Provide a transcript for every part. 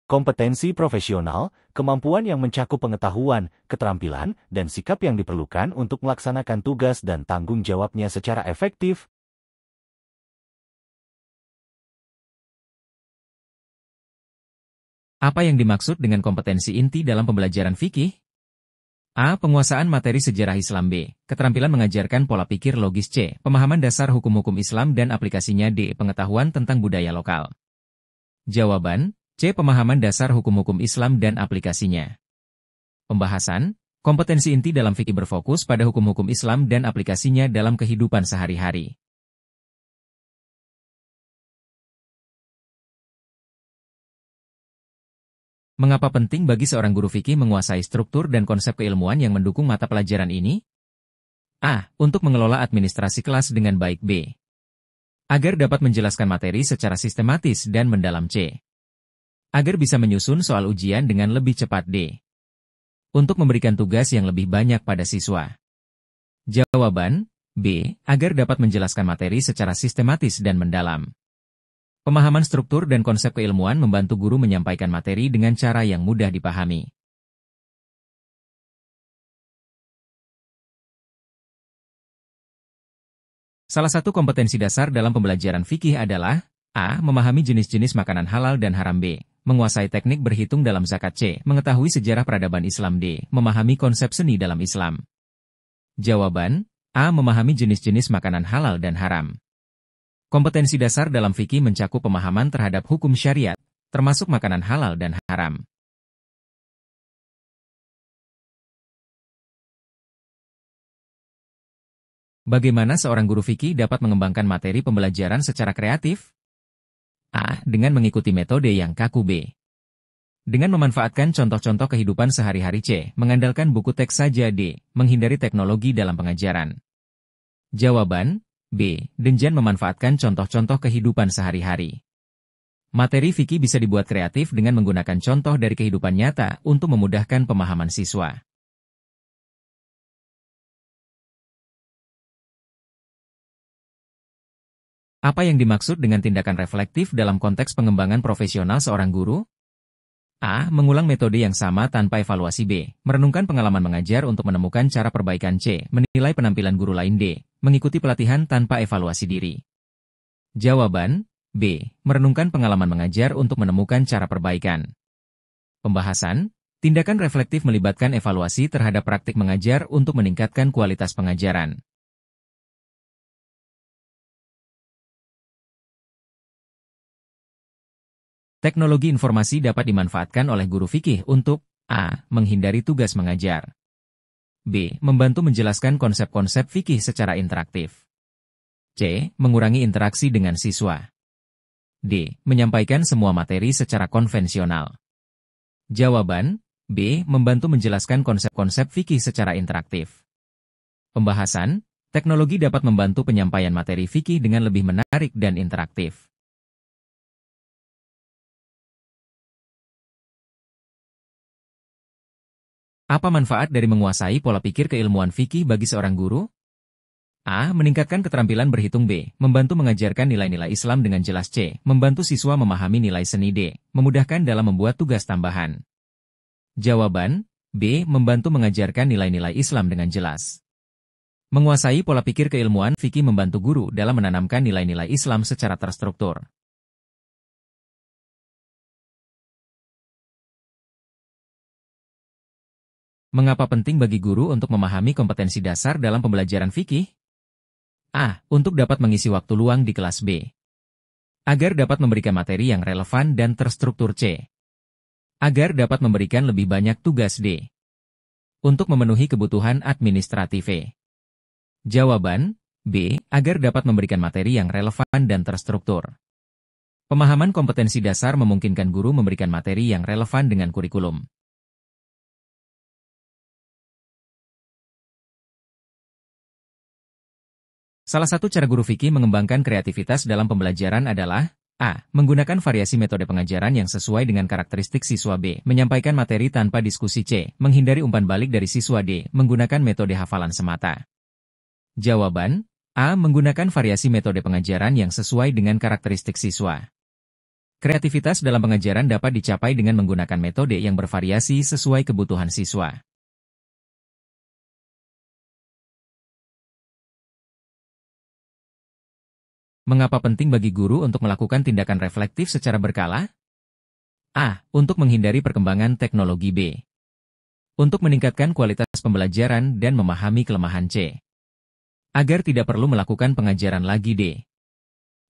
Kompetensi profesional, kemampuan yang mencakup pengetahuan, keterampilan, dan sikap yang diperlukan untuk melaksanakan tugas dan tanggung jawabnya secara efektif. Apa yang dimaksud dengan kompetensi inti dalam pembelajaran fikih? A. Penguasaan materi sejarah Islam. B. Keterampilan mengajarkan pola pikir logis. C. Pemahaman dasar hukum-hukum Islam dan aplikasinya. D. Pengetahuan tentang budaya lokal. Jawaban, C. Pemahaman dasar hukum-hukum Islam dan aplikasinya. Pembahasan, kompetensi inti dalam fikih berfokus pada hukum-hukum Islam dan aplikasinya dalam kehidupan sehari-hari. Mengapa penting bagi seorang guru fikih menguasai struktur dan konsep keilmuan yang mendukung mata pelajaran ini? A. Untuk mengelola administrasi kelas dengan baik. B. Agar dapat menjelaskan materi secara sistematis dan mendalam. C. Agar bisa menyusun soal ujian dengan lebih cepat. D. Untuk memberikan tugas yang lebih banyak pada siswa. Jawaban, B. Agar dapat menjelaskan materi secara sistematis dan mendalam. Pemahaman struktur dan konsep keilmuan membantu guru menyampaikan materi dengan cara yang mudah dipahami. Salah satu kompetensi dasar dalam pembelajaran fikih adalah A. Memahami jenis-jenis makanan halal dan haram. B. Menguasai teknik berhitung dalam zakat. C. Mengetahui sejarah peradaban Islam. D. Memahami konsep seni dalam Islam. Jawaban, A. Memahami jenis-jenis makanan halal dan haram. Kompetensi dasar dalam fikih mencakup pemahaman terhadap hukum syariat, termasuk makanan halal dan haram. Bagaimana seorang guru fikih dapat mengembangkan materi pembelajaran secara kreatif? A. Dengan mengikuti metode yang kaku. B. Dengan memanfaatkan contoh-contoh kehidupan sehari-hari. C. Mengandalkan buku teks saja. D. Menghindari teknologi dalam pengajaran. Jawaban, B. Dengan memanfaatkan contoh-contoh kehidupan sehari-hari. Materi fikih bisa dibuat kreatif dengan menggunakan contoh dari kehidupan nyata untuk memudahkan pemahaman siswa. Apa yang dimaksud dengan tindakan reflektif dalam konteks pengembangan profesional seorang guru? A. Mengulang metode yang sama tanpa evaluasi. B. Merenungkan pengalaman mengajar untuk menemukan cara perbaikan. C. Menilai penampilan guru lain. D. Mengikuti pelatihan tanpa evaluasi diri. Jawaban, B. Merenungkan pengalaman mengajar untuk menemukan cara perbaikan. Pembahasan, tindakan reflektif melibatkan evaluasi terhadap praktik mengajar untuk meningkatkan kualitas pengajaran. Teknologi informasi dapat dimanfaatkan oleh guru fikih untuk A. Menghindari tugas mengajar. B. Membantu menjelaskan konsep-konsep fikih secara interaktif. C. Mengurangi interaksi dengan siswa. D. Menyampaikan semua materi secara konvensional. Jawaban, B. Membantu menjelaskan konsep-konsep fikih secara interaktif. Pembahasan, teknologi dapat membantu penyampaian materi fikih dengan lebih menarik dan interaktif. Apa manfaat dari menguasai pola pikir keilmuan fikih bagi seorang guru? A. Meningkatkan keterampilan berhitung. B. Membantu mengajarkan nilai-nilai Islam dengan jelas. C. Membantu siswa memahami nilai seni. D. Memudahkan dalam membuat tugas tambahan. Jawaban, B. Membantu mengajarkan nilai-nilai Islam dengan jelas. Menguasai pola pikir keilmuan fikih membantu guru dalam menanamkan nilai-nilai Islam secara terstruktur. Mengapa penting bagi guru untuk memahami kompetensi dasar dalam pembelajaran fikih? A. Untuk dapat mengisi waktu luang di kelas. B. Agar dapat memberikan materi yang relevan dan terstruktur. C. Agar dapat memberikan lebih banyak tugas. D. Untuk memenuhi kebutuhan administratif. Jawaban, B. Agar dapat memberikan materi yang relevan dan terstruktur. Pemahaman kompetensi dasar memungkinkan guru memberikan materi yang relevan dengan kurikulum. Salah satu cara guru fikih mengembangkan kreativitas dalam pembelajaran adalah A. Menggunakan variasi metode pengajaran yang sesuai dengan karakteristik siswa. B. Menyampaikan materi tanpa diskusi. C. Menghindari umpan balik dari siswa. D. Menggunakan metode hafalan semata. Jawaban, A. Menggunakan variasi metode pengajaran yang sesuai dengan karakteristik siswa. Kreativitas dalam pengajaran dapat dicapai dengan menggunakan metode yang bervariasi sesuai kebutuhan siswa. Mengapa penting bagi guru untuk melakukan tindakan reflektif secara berkala? A. Untuk menghindari perkembangan teknologi. B. Untuk meningkatkan kualitas pembelajaran dan memahami kelemahan. C. Agar tidak perlu melakukan pengajaran lagi. D.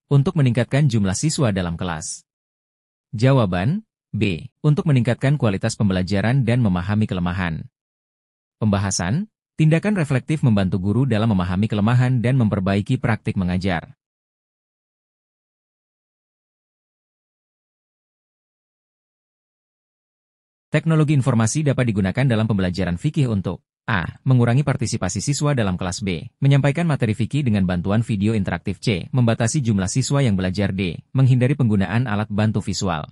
Untuk meningkatkan jumlah siswa dalam kelas. Jawaban B. Untuk meningkatkan kualitas pembelajaran dan memahami kelemahan. Pembahasan, tindakan reflektif membantu guru dalam memahami kelemahan dan memperbaiki praktik mengajar. Teknologi informasi dapat digunakan dalam pembelajaran fikih untuk A. Mengurangi partisipasi siswa dalam kelas. B. Menyampaikan materi fikih dengan bantuan video interaktif. C. Membatasi jumlah siswa yang belajar. D. Menghindari penggunaan alat bantu visual.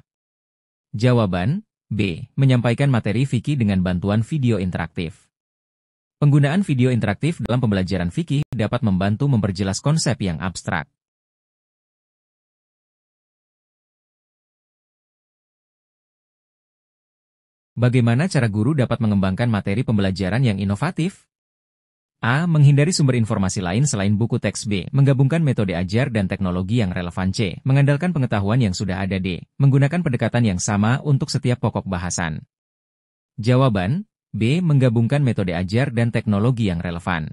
Jawaban B. Menyampaikan materi fikih dengan bantuan video interaktif. Penggunaan video interaktif dalam pembelajaran fikih dapat membantu memperjelas konsep yang abstrak. Bagaimana cara guru dapat mengembangkan materi pembelajaran yang inovatif? A. Menghindari sumber informasi lain selain buku teks. B. Menggabungkan metode ajar dan teknologi yang relevan. C. Mengandalkan pengetahuan yang sudah ada. D. Menggunakan pendekatan yang sama untuk setiap pokok bahasan. Jawaban B. Menggabungkan metode ajar dan teknologi yang relevan.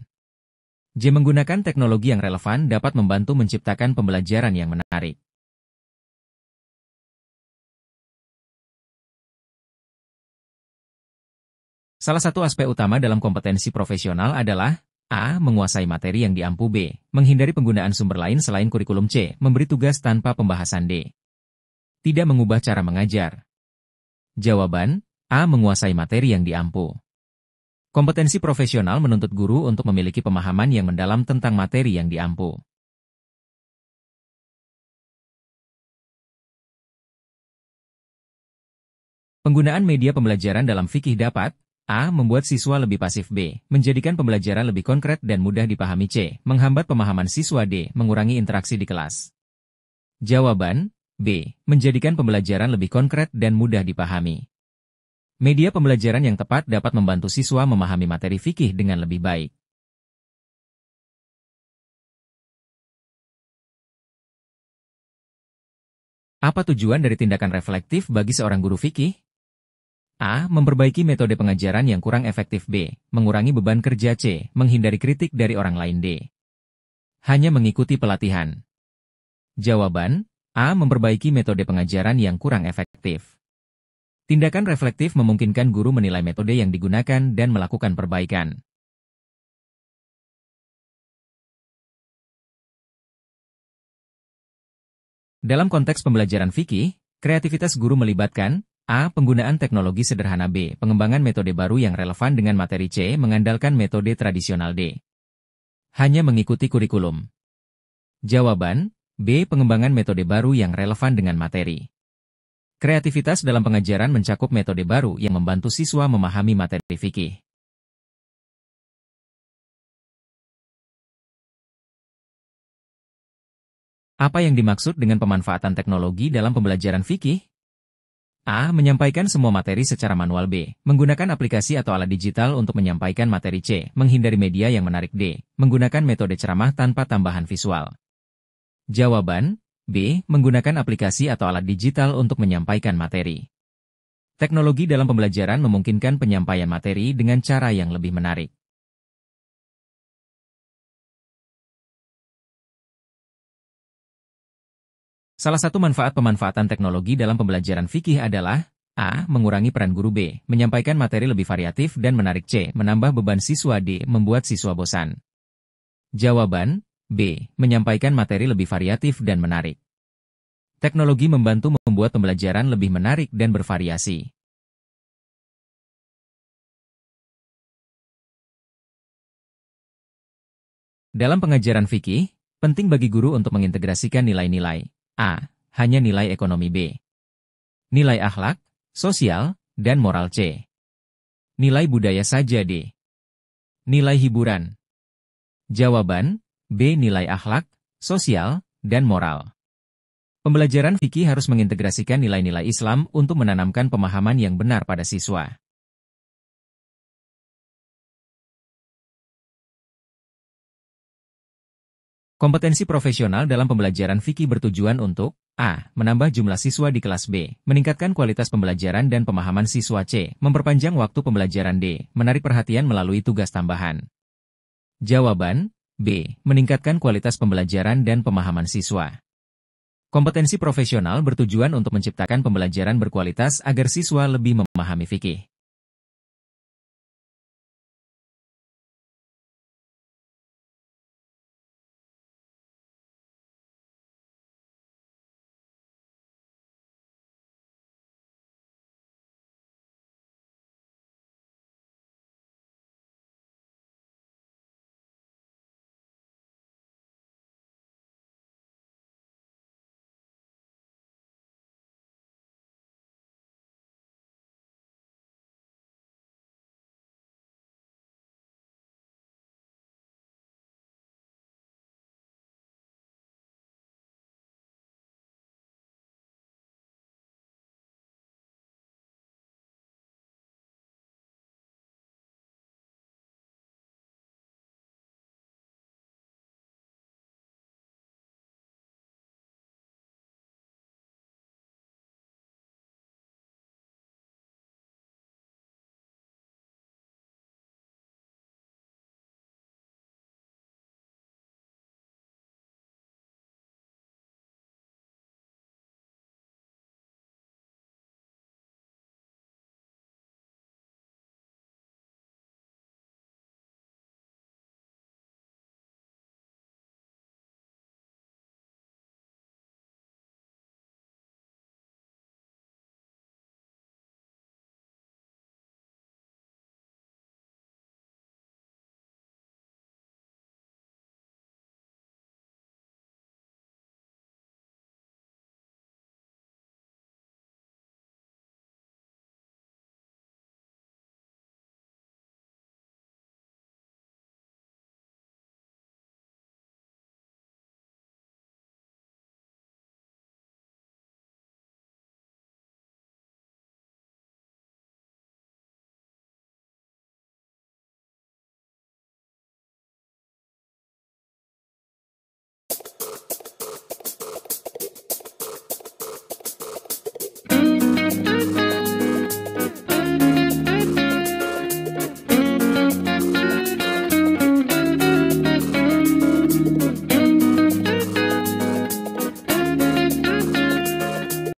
J. Menggunakan teknologi yang relevan dapat membantu menciptakan pembelajaran yang menarik. Salah satu aspek utama dalam kompetensi profesional adalah A. Menguasai materi yang diampu. B. Menghindari penggunaan sumber lain selain kurikulum. C. Memberi tugas tanpa pembahasan. D. Tidak mengubah cara mengajar. Jawaban A. Menguasai materi yang diampu. Kompetensi profesional menuntut guru untuk memiliki pemahaman yang mendalam tentang materi yang diampu. Penggunaan media pembelajaran dalam fikih dapat A. Membuat siswa lebih pasif. B. Menjadikan pembelajaran lebih konkret dan mudah dipahami. C. Menghambat pemahaman siswa. D. Mengurangi interaksi di kelas. Jawaban B. Menjadikan pembelajaran lebih konkret dan mudah dipahami. Media pembelajaran yang tepat dapat membantu siswa memahami materi fikih dengan lebih baik. Apa tujuan dari tindakan reflektif bagi seorang guru fikih? A. Memperbaiki metode pengajaran yang kurang efektif. B. Mengurangi beban kerja. C. Menghindari kritik dari orang lain. D. Hanya mengikuti pelatihan. Jawaban A. Memperbaiki metode pengajaran yang kurang efektif. Tindakan reflektif memungkinkan guru menilai metode yang digunakan dan melakukan perbaikan. Dalam konteks pembelajaran fikih, kreativitas guru melibatkan A. Penggunaan teknologi sederhana. B. Pengembangan metode baru yang relevan dengan materi. C. Mengandalkan metode tradisional. D. Hanya mengikuti kurikulum. Jawaban B. Pengembangan metode baru yang relevan dengan materi. Kreativitas dalam pengajaran mencakup metode baru yang membantu siswa memahami materi fikih. Apa yang dimaksud dengan pemanfaatan teknologi dalam pembelajaran fikih? A. Menyampaikan semua materi secara manual. B. Menggunakan aplikasi atau alat digital untuk menyampaikan materi. C. Menghindari media yang menarik. D. Menggunakan metode ceramah tanpa tambahan visual. Jawaban B. Menggunakan aplikasi atau alat digital untuk menyampaikan materi. Teknologi dalam pembelajaran memungkinkan penyampaian materi dengan cara yang lebih menarik. Salah satu manfaat pemanfaatan teknologi dalam pembelajaran fikih adalah A. Mengurangi peran guru. B. Menyampaikan materi lebih variatif dan menarik. C. Menambah beban siswa. D. Membuat siswa bosan. Jawaban B. Menyampaikan materi lebih variatif dan menarik. Teknologi membantu membuat pembelajaran lebih menarik dan bervariasi. Dalam pengajaran fikih, penting bagi guru untuk mengintegrasikan nilai-nilai A. Hanya nilai ekonomi. B. Nilai akhlak, sosial, dan moral. C. Nilai budaya saja. D. Nilai hiburan. Jawaban B. Nilai akhlak, sosial, dan moral. Pembelajaran fikih harus mengintegrasikan nilai-nilai Islam untuk menanamkan pemahaman yang benar pada siswa. Kompetensi profesional dalam pembelajaran fikih bertujuan untuk A. Menambah jumlah siswa di kelas B, meningkatkan kualitas pembelajaran dan pemahaman siswa. C. Memperpanjang waktu pembelajaran. D. Menarik perhatian melalui tugas tambahan. Jawaban B. Meningkatkan kualitas pembelajaran dan pemahaman siswa. Kompetensi profesional bertujuan untuk menciptakan pembelajaran berkualitas agar siswa lebih memahami fikih.